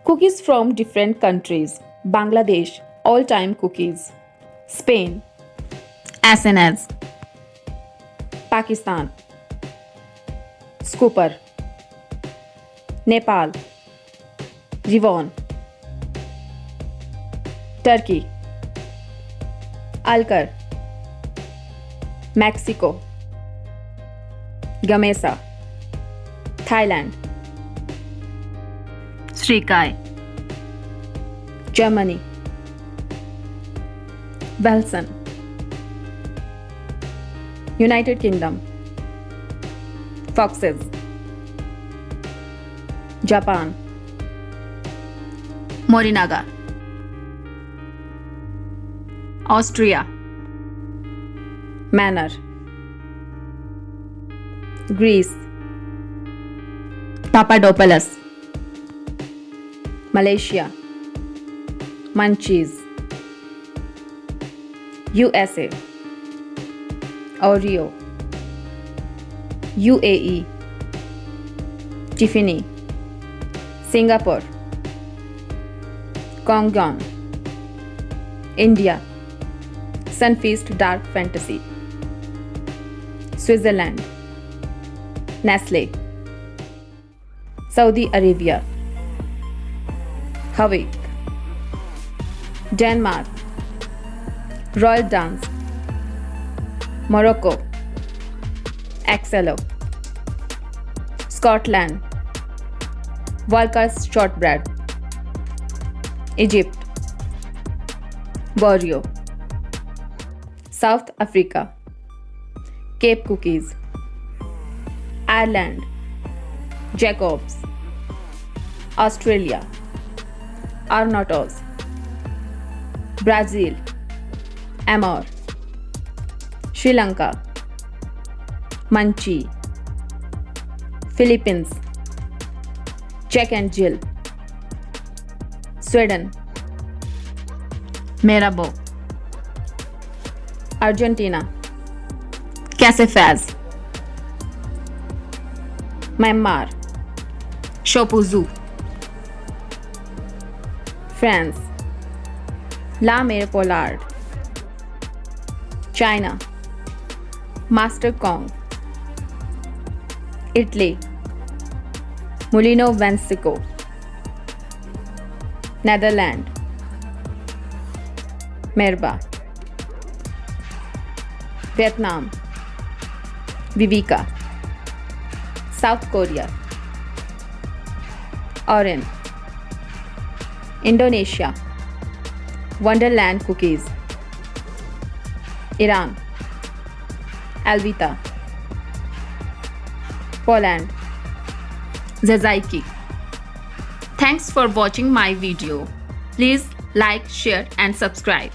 Cookies from different countries. Bangladesh, all-time cookies. Spain, as in as, Pakistan, Scooper. Nepal, Rivon. Turkey, Alkar. Mexico, Gamesa. Thailand, Srikai, Germany, Velson. United Kingdom, Foxes. Japan, Morinaga, Austria, Manor. Greece, Papadopoulos, Malaysia, Munchies. USA, Oreo. UAE, Tiffany. Singapore, Kongyon. India, Sunfeast Dark Fantasy. Switzerland, Nestle. Saudi Arabia, Havik. Denmark, Royal Dansk. Morocco, Axello. Scotland, Walker's Shortbread. Egypt, Boreo. South Africa, Cape Cookies. Ireland, Jacobs. Australia, ANote. Brazil, Amor. Sri Lanka, Munchie. Philippines, Jack and Jill. Sweden, Merabo, Argentina, Casefaz, Myanmar, Shopuzu, France, La Mer Pollard. China, Master Kong. Italy, Mulino Vansico. Netherlands, Merba. Vietnam, Viveka. South Korea, Oren. Indonesia, Wonderland Cookies. Iran, Alvita. Poland, Zazaiki. Thanks for watching my video. Please like, share and subscribe.